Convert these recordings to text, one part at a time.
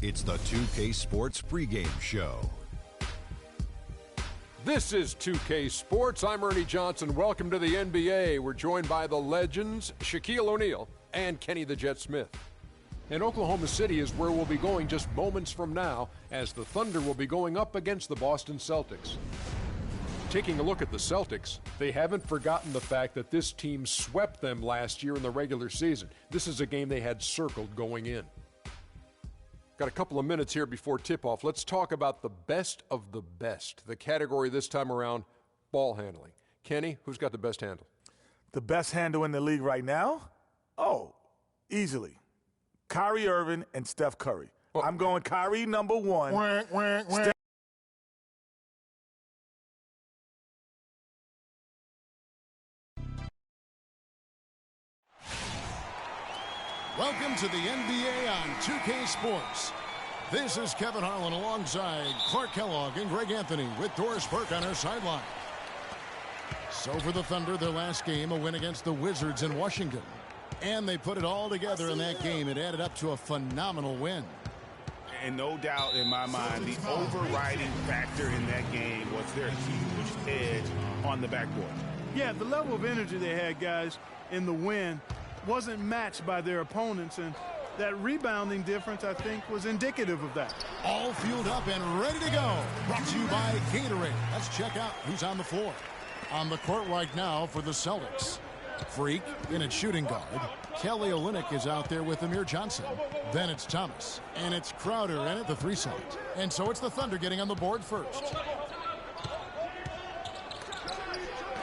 It's the 2K Sports pregame show. This is 2K Sports. I'm Ernie Johnson. Welcome to the NBA. We're joined by the legends, Shaquille O'Neal and Kenny the Jet Smith. And Oklahoma City is where we'll be going just moments from now, as the Thunder will be going up against the Boston Celtics. Taking a look at the Celtics, they haven't forgotten the fact that this team swept them last year in the regular season. This is a game they had circled going in. Got a couple of minutes here before tip-off. Let's talk about the best of the best. The category this time around, ball handling. Kenny, who's got the best handle? The best handle in the league right now? Oh, easily. Kyrie Irving and Steph Curry. Well, I'm going Kyrie number one. Steph. Welcome to the NBA on 2K Sports. This is Kevin Harlan alongside Clark Kellogg and Greg Anthony with Doris Burke on our sideline. So for the Thunder, their last game, a win against the Wizards in Washington. And they put it all together in that game. It added up to a phenomenal win. And no doubt in my mind, the overriding factor in that game was their huge edge on the backboard. Yeah, the level of energy they had, guys, in the win wasn't matched by their opponents, and that rebounding difference, I think, was indicative of that. All fueled up and ready to go. Brought to you by Gatorade. Let's check out who's on the floor. On the court right now for the Celtics, Freak in at shooting guard. Kelly Olynyk is out there with Amir Johnson. Then it's Thomas, and it's Crowder in at the 3 side. And so it's the Thunder getting on the board first.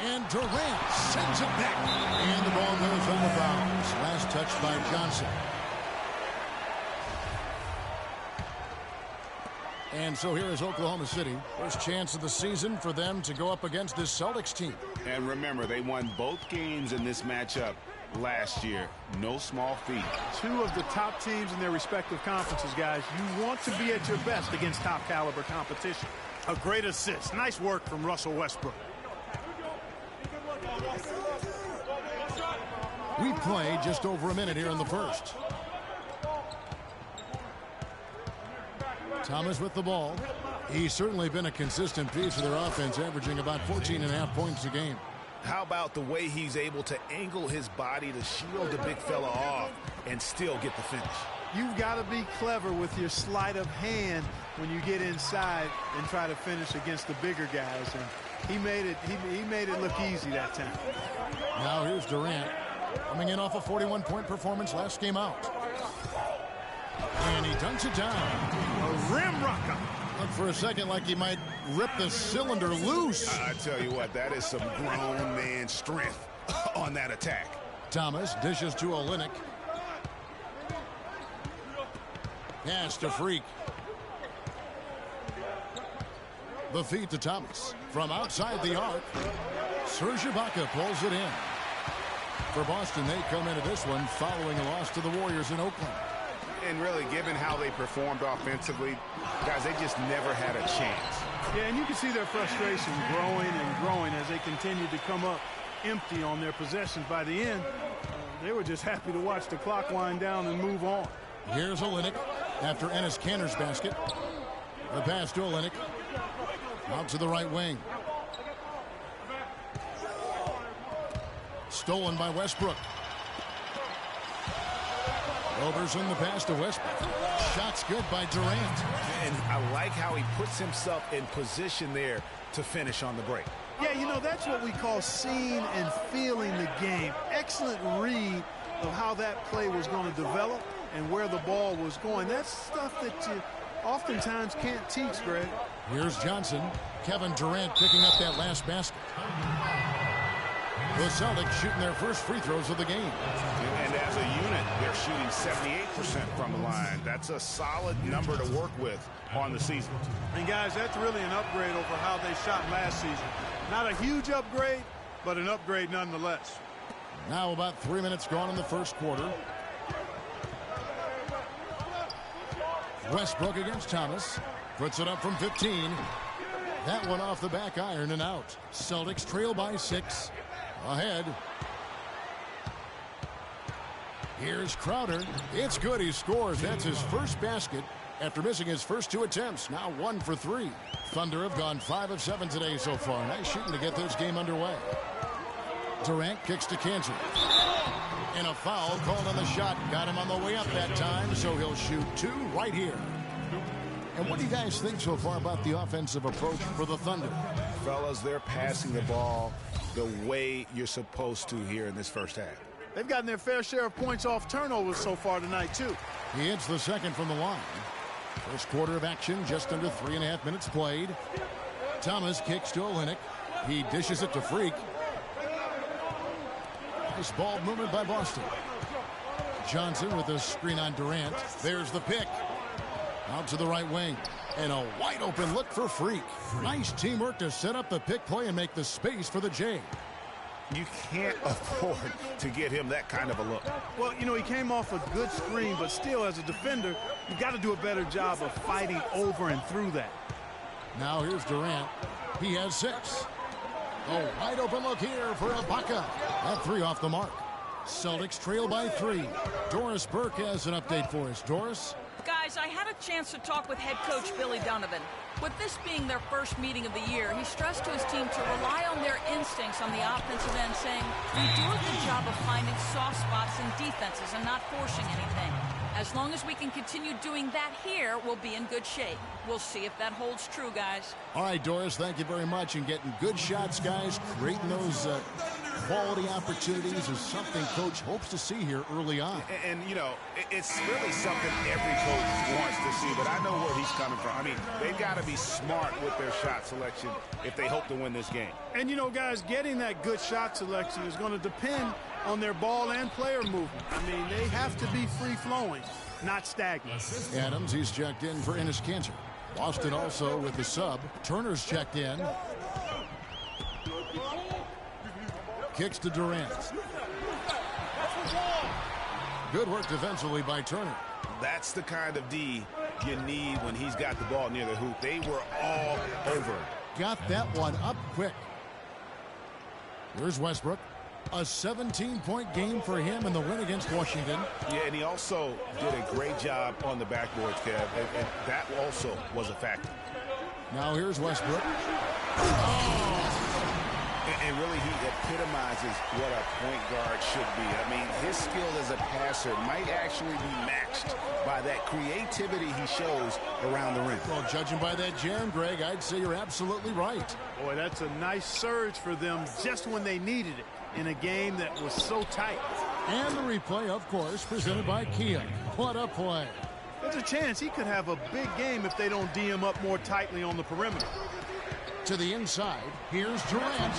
And Durant sends it back. And the ball goes out of bounds. Last touch by Johnson. And so here is Oklahoma City. First chance of the season for them to go up against this Celtics team. And remember, they won both games in this matchup last year. No small feat. Two of the top teams in their respective conferences, guys. You want to be at your best against top caliber competition. A great assist. Nice work from Russell Westbrook. We play just over a minute here in the first. Thomas with the ball. He's certainly been a consistent piece of their offense, averaging about 14.5 points a game. How about the way he's able to angle his body to shield the big fella off and still get the finish? You've got to be clever with your sleight of hand when you get inside and try to finish against the bigger guys. And he made it look easy that time. Now here's Durant coming in off a 41-point performance last game out. And he dunks it down. A rim rocker. Looked for a second like he might rip the cylinder loose. I tell you what, that is some grown man strength on that attack. Thomas dishes to Olynyk. Pass to Freak. The feed to Thomas. From outside the arc, Serge Ibaka pulls it in. For Boston, they come into this one following a loss to the Warriors in Oakland. And really, given how they performed offensively, guys, they just never had a chance. Yeah, and you can see their frustration growing and growing as they continue to come up empty on their possessions. By the end, they were just happy to watch the clock wind down and move on. Here's Olynyk after Enes Kanter's basket. The pass to Olynyk. Out to the right wing. Stolen by Westbrook. Roberson the pass to Westbrook. Shot's good by Durant. And I like how he puts himself in position there to finish on the break. Yeah, you know, that's what we call seeing and feeling the game. Excellent read of how that play was going to develop and where the ball was going. That's stuff that you oftentimes can't teach, Greg. Here's Johnson. Kevin Durant picking up that last basket. The Celtics shooting their first free throws of the game. And as a unit, they're shooting 78% from the line. That's a solid number to work with on the season. And, guys, that's really an upgrade over how they shot last season. Not a huge upgrade, but an upgrade nonetheless. Now about 3 minutes gone in the first quarter. Westbrook against Thomas. Puts it up from 15. That one off the back iron and out. Celtics trail by 6. Ahead. Here's Crowder. It's good. He scores. That's his first basket after missing his first 2 attempts. Now 1 for 3. Thunder have gone 5 of 7 today so far. Nice shooting to get this game underway. Durant kicks to Cantor. And a foul called on the shot. Got him on the way up that time, so he'll shoot 2 right here. And what do you guys think so far about the offensive approach for the Thunder? Fellas, they're passing the ball the way you're supposed to here in this first half. They've gotten their fair share of points off turnovers so far tonight, too. He hits the second from the line. First quarter of action, just under 3.5 minutes played. Thomas kicks to Olynyk. He dishes it to Freak. Nice ball movement by Boston. Johnson with a screen on Durant. There's the pick. Out to the right wing. And a wide open look for Freak. Nice teamwork to set up the pick play and make the space for the J. You can't afford to get him that kind of a look. Well, you know, he came off a good screen, but still, as a defender, you got to do a better job of fighting over and through that. Now here's Durant. He has 6. A wide open look here for Ibaka. That 3 off the mark. Celtics trail by 3. Doris Burke has an update for us. Doris? Guys, I had a chance to talk with head coach Billy Donovan. With this being their first meeting of the year, he stressed to his team to rely on their instincts on the offensive end, saying, "We do a good job of finding soft spots in defenses and not forcing anything. As long as we can continue doing that here, we'll be in good shape. We'll see if that holds true, guys." All right, Doris, thank you very much. And getting good shots, guys, creating those quality opportunities is something Coach hopes to see here early on. And you know, it's really something every coach wants to see, but I know where he's coming from. I mean, they've got to be smart with their shot selection if they hope to win this game. And, you know, guys, getting that good shot selection is going to depend on their ball and player movement. I mean, they have to be free-flowing, not stagnant. Adams, he's checked in for Enes Kanter. Boston also with the sub. Turner's checked in. Kicks to Durant. Good work defensively by Turner. That's the kind of D you need when he's got the ball near the hoop. They were all over. Got that one up quick. Here's Westbrook. A 17-point game for him in the win against Washington. Yeah, and he also did a great job on the backboards, Kev, and that also was a factor. Now here's Westbrook. And really, he epitomizes what a point guard should be. I mean, his skill as a passer might actually be matched by that creativity he shows around the rim. Well, judging by that jam, Greg, I'd say you're absolutely right. Boy, that's a nice surge for them just when they needed it in a game that was so tight. And the replay, of course, presented by Kia. What a play. There's a chance he could have a big game if they don't D him up more tightly on the perimeter. To the inside, here's Durant.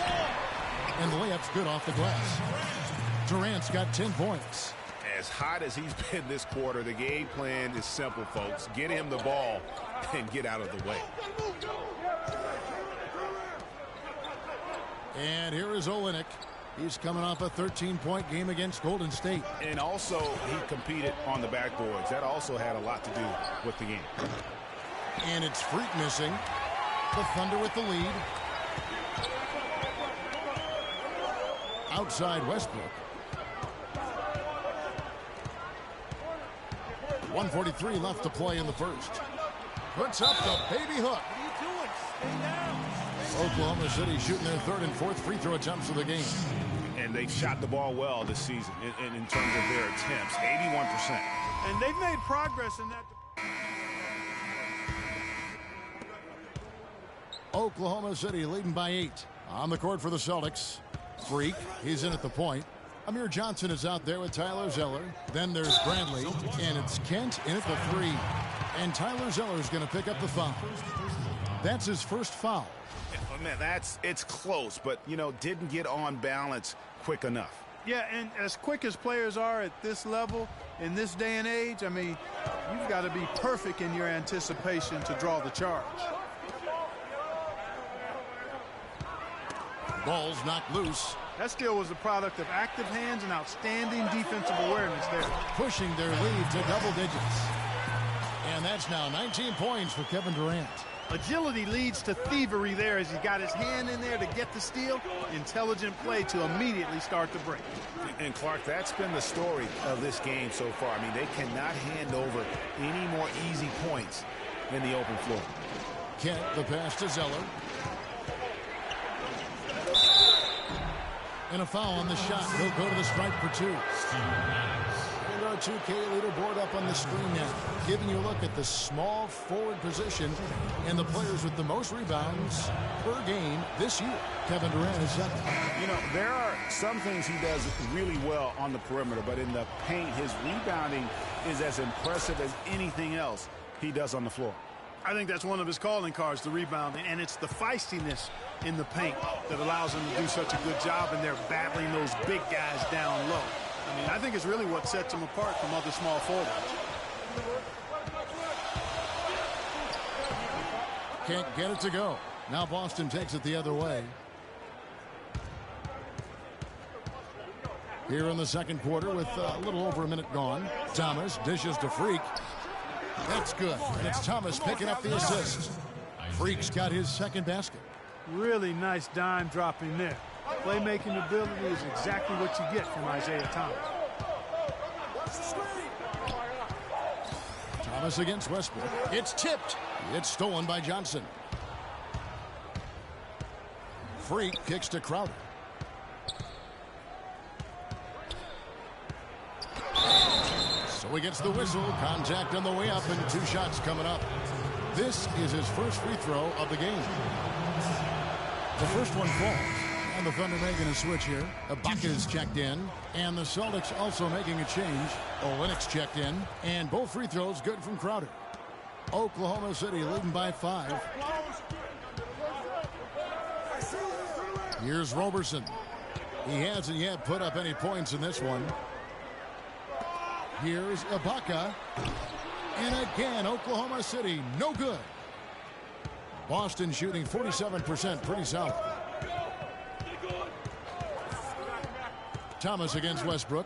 And the layup's good off the glass. Durant's got 10 points. As hot as he's been this quarter, the game plan is simple, folks. Get him the ball and get out of the way. And here is Olynyk. He's coming off a 13-point game against Golden State. And also, he competed on the backboards. That also had a lot to do with the game. And it's Freak missing. The Thunder with the lead. Outside Westbrook. 1:43 left to play in the first. Puts up the baby hook. What are you doing? Stay down. Oklahoma City shooting their 3rd and 4th free throw attempts of the game. And they've shot the ball well this season in terms of their attempts. 81%. And they've made progress in that. Oklahoma City leading by 8. On the court for the Celtics. Freak, he's in at the point. Amir Johnson is out there with Tyler Zeller. Then there's Bradley, and it's Kent in at the 3. And Tyler Zeller is going to pick up the foul. That's his first foul. Man, it's close, but, you know, didn't get on balance quick enough. Yeah, and as quick as players are at this level, in this day and age, I mean, you've got to be perfect in your anticipation to draw the charge. Ball's knocked loose. That steal was the product of active hands and outstanding defensive awareness there. Pushing their lead to double digits. And that's now 19 points for Kevin Durant. Agility leads to thievery there as he got his hand in there to get the steal. Intelligent play to immediately start the break. And Clark, that's been the story of this game so far. I mean, they cannot hand over any more easy points in the open floor. Kent, the pass to Zeller. And a foul on the shot. He'll go to the stripe for two. And our 2K leaderboard up on the screen now, giving you a look at the small forward position and the players with the most rebounds per game this year. Kevin Durant is second. You know, there are some things he does really well on the perimeter, but in the paint, his rebounding is as impressive as anything else he does on the floor. I think that's one of his calling cards, the rebounding, and it's the feistiness in the paint that allows him to do such a good job, and they're battling those big guys down low. I mean, I think it's really what sets him apart from other small forwards. Can't get it to go. Now Boston takes it the other way. Here in the second quarter with a little over a minute gone. Thomas dishes to Freak. That's good. And it's Thomas picking up the assist. Freak's got his second basket. Really nice dime dropping there. Playmaking ability is exactly what you get from Isaiah Thomas. Thomas against Westbrook. It's tipped. It's stolen by Johnson. Freak kicks to Crowder. So he gets the whistle. Contact on the way up and 2 shots coming up. This is his first free throw of the game. The first one falls. And the Thunder making a switch here. Ibaka's checked in. And the Celtics also making a change. Olynyk's checked in. And both free throws good from Crowder. Oklahoma City leading by 5. Here's Roberson. He hasn't yet put up any points in this one. Here's Ibaka. And again, Oklahoma City, no good. Boston shooting 47%, pretty solid. Thomas against Westbrook.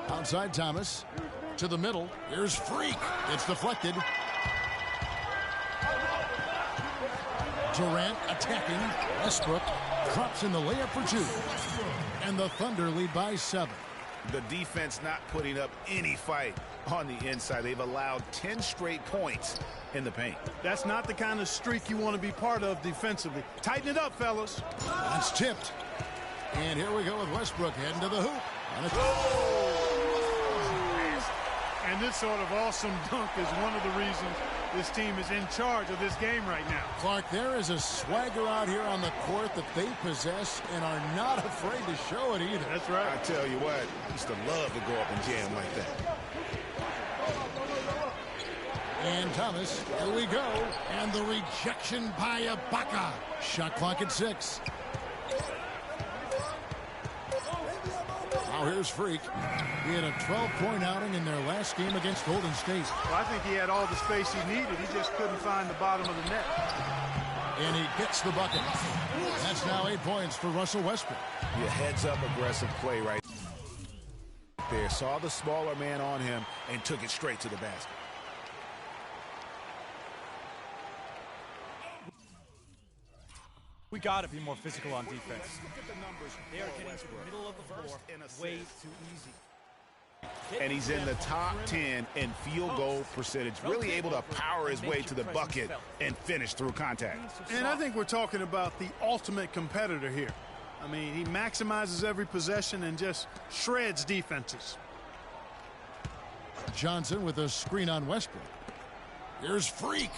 Outside Thomas. To the middle. Here's Freak. It's deflected. Durant attacking. Westbrook drops in the layup for 2. And the Thunder lead by 7. The defense not putting up any fight on the inside. They've allowed 10 straight points in the paint. That's not the kind of streak you want to be part of defensively. Tighten it up, fellas. That's tipped. And here we go with Westbrook heading to the hoop. And this sort of awesome dunk is one of the reasons this team is in charge of this game right now. Clark, there is a swagger out here on the court that they possess and are not afraid to show it either. That's right. I tell you what, I used to love to go up and jam like that. And Thomas, here we go. And the rejection by Ibaka. Shot clock at 6. Now here's Freak. He had a 12-point outing in their last game against Golden State. Well, I think he had all the space he needed. He just couldn't find the bottom of the net. And he gets the bucket. That's now 8 points for Russell Westbrook. Your heads-up aggressive play right there. Saw the smaller man on him and took it straight to the basket. We got to be more physical on defense. They are getting to the middle of the floor way too easy. And he's in the top 10 in field goal percentage, really able to power his way to the bucket and finish through contact. And I think we're talking about the ultimate competitor here. I mean, he maximizes every possession and just shreds defenses. Johnson with a screen on Westbrook. Here's Freak.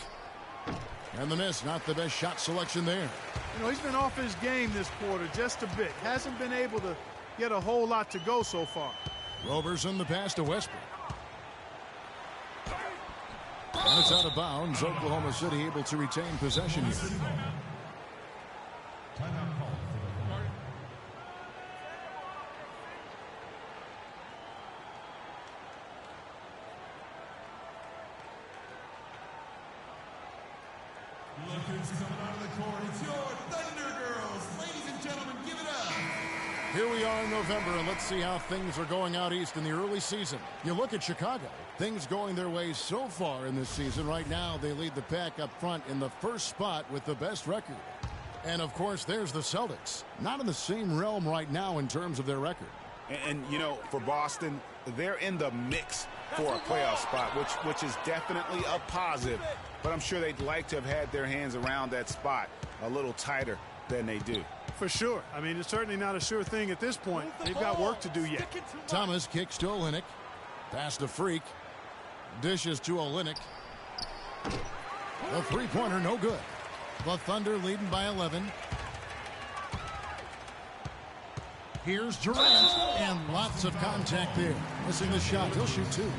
And the miss, not the best shot selection there. You know, he's been off his game this quarter just a bit. Hasn't been able to get a whole lot to go so far. Roberson the pass to Westbrook. And it's out of bounds. Oklahoma City able to retain possession here. Here we are in November, and let's see how things are going out east in the early season. You look at Chicago, things going their way so far in this season. Right now, they lead the pack up front in the first spot with the best record. And, of course, there's the Celtics. Not in the same realm right now in terms of their record. And you know, for Boston, they're in the mix for a playoff spot, which is definitely a positive. But I'm sure they'd like to have had their hands around that spot a little tighter than they do. For sure. I mean, it's certainly not a sure thing at this point. They've got work to do yet. Thomas kicks to Olynyk. Pass to Freak. Dishes to Olynyk. The three-pointer, no good. The Thunder leading by 11. Here's Durant, and lots of contact there. Missing the shot. He'll shoot two.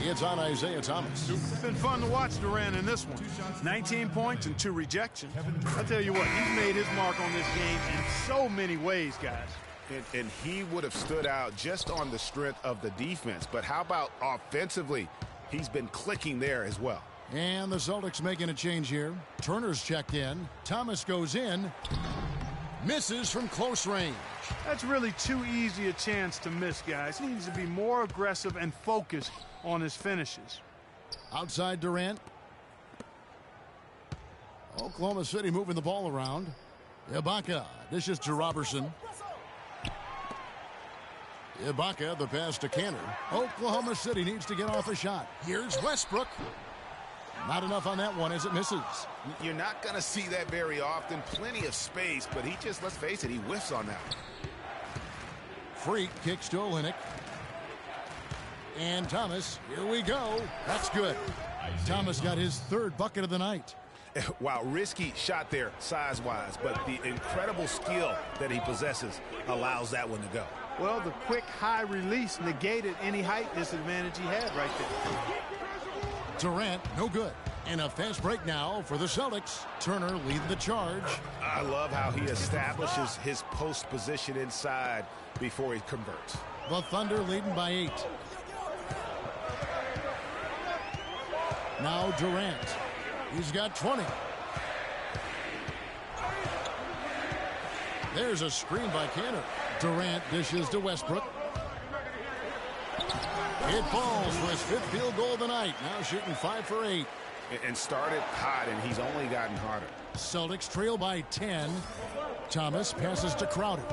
It's on Isaiah Thomas. It's been fun to watch Durant in this one. 19 points and 2 rejections. I tell you what, he's made his mark on this game in so many ways, guys. And he would have stood out just on the strength of the defense. But how about offensively? He's been clicking there as well. And the Celtics making a change here. Turner's checked in. Thomas goes in. Misses from close range. That's really too easy a chance to miss, guys. He needs to be more aggressive and focused on his finishes. Outside Durant. Oklahoma City moving the ball around. Ibaka dishes to Robertson. Ibaka, the pass to Cantor. Oklahoma City needs to get off a shot. Here's Westbrook. Not enough on that one as it misses. You're not going to see that very often. Plenty of space, but he just, let's face it, he whiffs on that one. Freak kicks to Olynyk. And Thomas, here we go. That's good. Thomas got his third bucket of the night. Wow, risky shot there size-wise, but the incredible skill that he possesses allows that one to go. Well, the quick high release negated any height disadvantage he had right there. Durant, no good. And a fast break now for the Celtics. Turner leading the charge. I love how he establishes his post position inside before he converts. The Thunder leading by 8. Now Durant. He's got 20. There's a screen by Cantor. Durant dishes to Westbrook. It falls for his 5th field goal of the night. Now shooting 5 for 8. And started hot, and he's only gotten harder. Celtics trail by 10. Thomas passes to Crowder.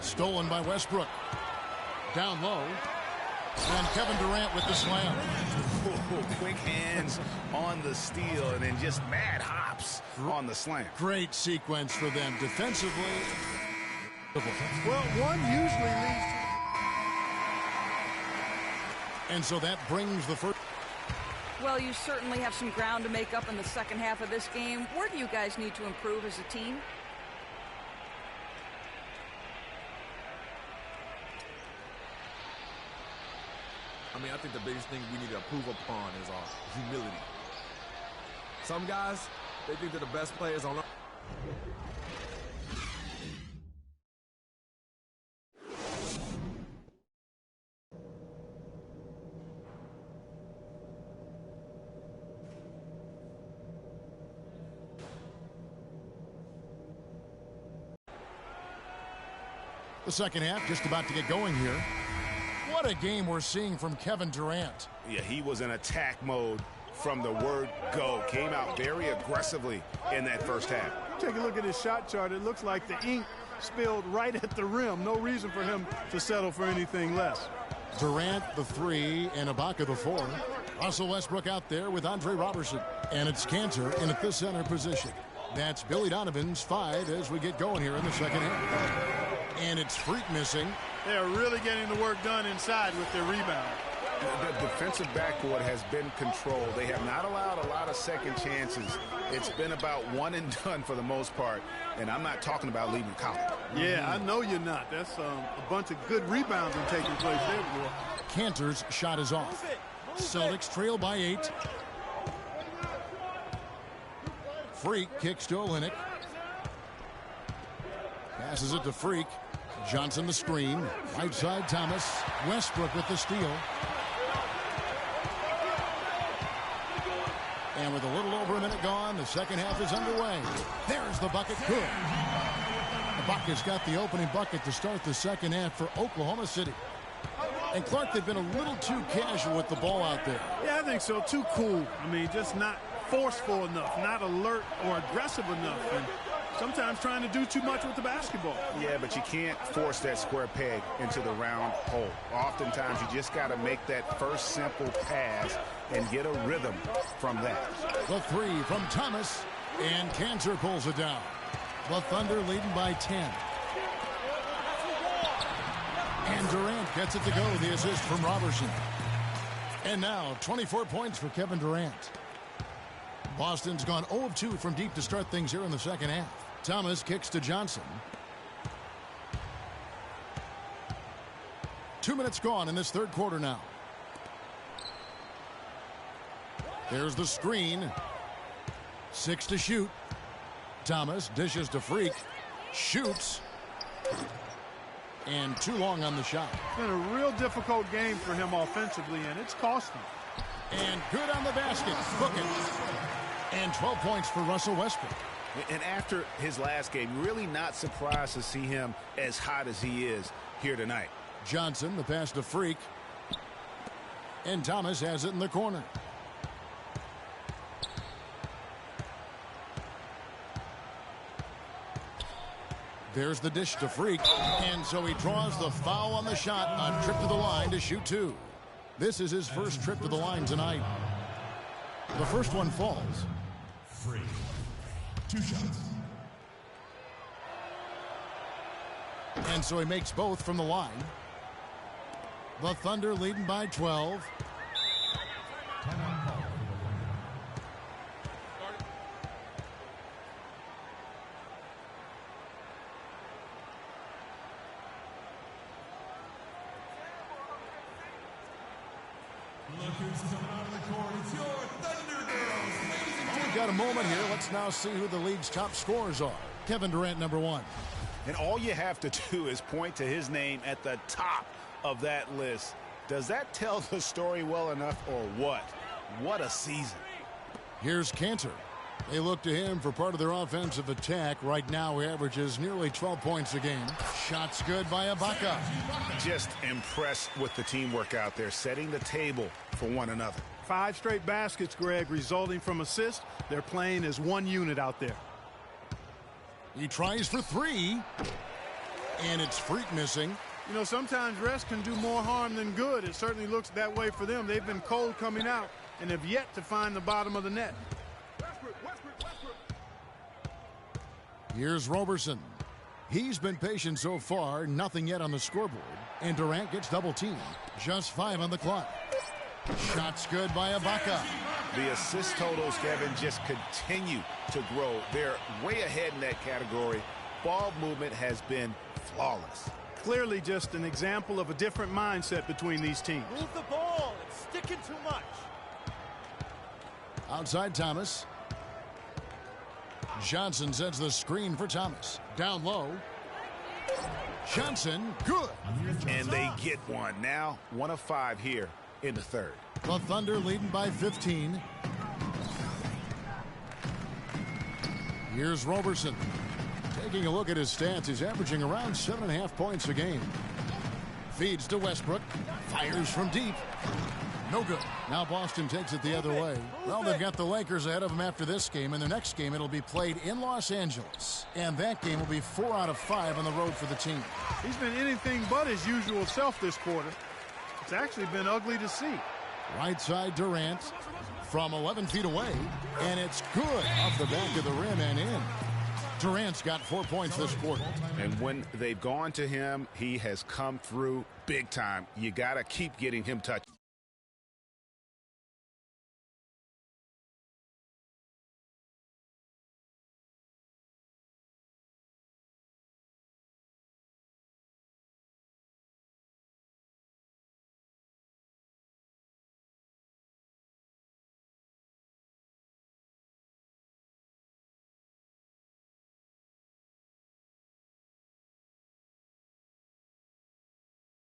Stolen by Westbrook. Down low. And Kevin Durant with the slam. Quick hands on the steal, and then just mad hops on the slam. Great sequence for them defensively. Well, one usually leads to... And so that brings the first. Well, you certainly have some ground to make up in the second half of this game. Where do you guys need to improve as a team? I mean, I think the biggest thing we need to improve upon is our humility. Some guys, they think they're the best players on earth. The second half just about to get going here. What a game we're seeing from Kevin Durant. Yeah, he was in attack mode from the word go. Came out very aggressively in that first half. Take a look at his shot chart. It looks like the ink spilled right at the rim. No reason for him to settle for anything less. Durant the 3 and Ibaka the 4. Russell Westbrook out there with Andre Robertson. And it's Cantor in at the center position. That's Billy Donovan's 5 as we get going here in the second half. And it's Freak missing. They are really getting the work done inside with their rebound. The defensive backcourt has been controlled. They have not allowed a lot of second chances. It's been about one and done for the most part. And I'm not talking about leaving college. Yeah, I know you're not. That's a bunch of good rebounding taking place there, boy. Cantor's shot is off. Celtics trail by 8. Freak kicks to Olynyk. Passes it to Freak. Johnson the screen. Right side Thomas. Westbrook with the steal. And with a little over a minute gone, the second half is underway. There's the bucket. Good. Ibaka's got the opening bucket to start the second half for Oklahoma City. And Clark, they've been a little too casual with the ball out there. Yeah, I think so. Too cool. I mean, just not forceful enough, not alert or aggressive enough, and sometimes trying to do too much with the basketball. Yeah, but you can't force that square peg into the round hole. Oftentimes, you just got to make that first simple pass and get a rhythm from that. The three from Thomas, and Cantor pulls it down. The Thunder leading by 10. And Durant gets it to go, the assist from Robertson. And now 24 points for Kevin Durant. Boston's gone 0 of 2 from deep to start things here in the second half. Thomas kicks to Johnson. 2 minutes gone in this third quarter now. There's the screen. 6 to shoot. Thomas dishes to Freak. Shoots. And too long on the shot. It's been a real difficult game for him offensively, and it's cost him. And good on the basket. Book it. And 12 points for Russell Westbrook. And after his last game, really not surprised to see him as hot as he is here tonight. Johnson, the pass to Freak. And Thomas has it in the corner. There's the dish to Freak. And so he draws the foul on the shot on trip to the line to shoot 2. This is his first trip to the line tonight. The first one falls. Freak. 2 shots. And so he makes both from the line. The Thunder leading by 12. Look who's coming out of the court. It's your Thunder Girls. Well, we've got a moment here. Let's now see who the league's top scorers are. Kevin Durant, number 1. And all you have to do is point to his name at the top of that list. Does that tell the story well enough or what? What a season. Here's Cantor. They look to him for part of their offensive attack. Right now, he averages nearly 12 points a game. Shots good by Ibaka. Just impressed with the teamwork out there, setting the table for one another. 5 straight baskets, Greg, resulting from assists. They're playing as one unit out there. He tries for 3. And it's Freak missing. You know, sometimes rest can do more harm than good. It certainly looks that way for them. They've been cold coming out and have yet to find the bottom of the net. Here's Robertson. He's been patient so far. Nothing yet on the scoreboard. And Durant gets double teamed. Just 5 on the clock. Shots good by Ibaka. The assist totals, Kevin, just continue to grow. They're way ahead in that category. Ball movement has been flawless. Clearly just an example of a different mindset between these teams. Move the ball. It's sticking too much. Outside Thomas. Johnson sets the screen for Thomas. Down low. Johnson, good. And they get one. Now 1 of 5 here in the third. The Thunder leading by 15. Here's Robertson. Taking a look at his stats, he's averaging around 7.5 points a game. Feeds to Westbrook. Fires from deep. No good. Now Boston takes it the other way. Well, they've got the Lakers ahead of them after this game, and the next game it'll be played in Los Angeles. And that game will be 4 out of 5 on the road for the team. He's been anything but his usual self this quarter. It's actually been ugly to see. Right side Durant from 11 feet away, and it's good off the back of the rim and in. Durant's got 4 points this quarter. And when they've gone to him, he has come through big time. You got to keep getting him touched.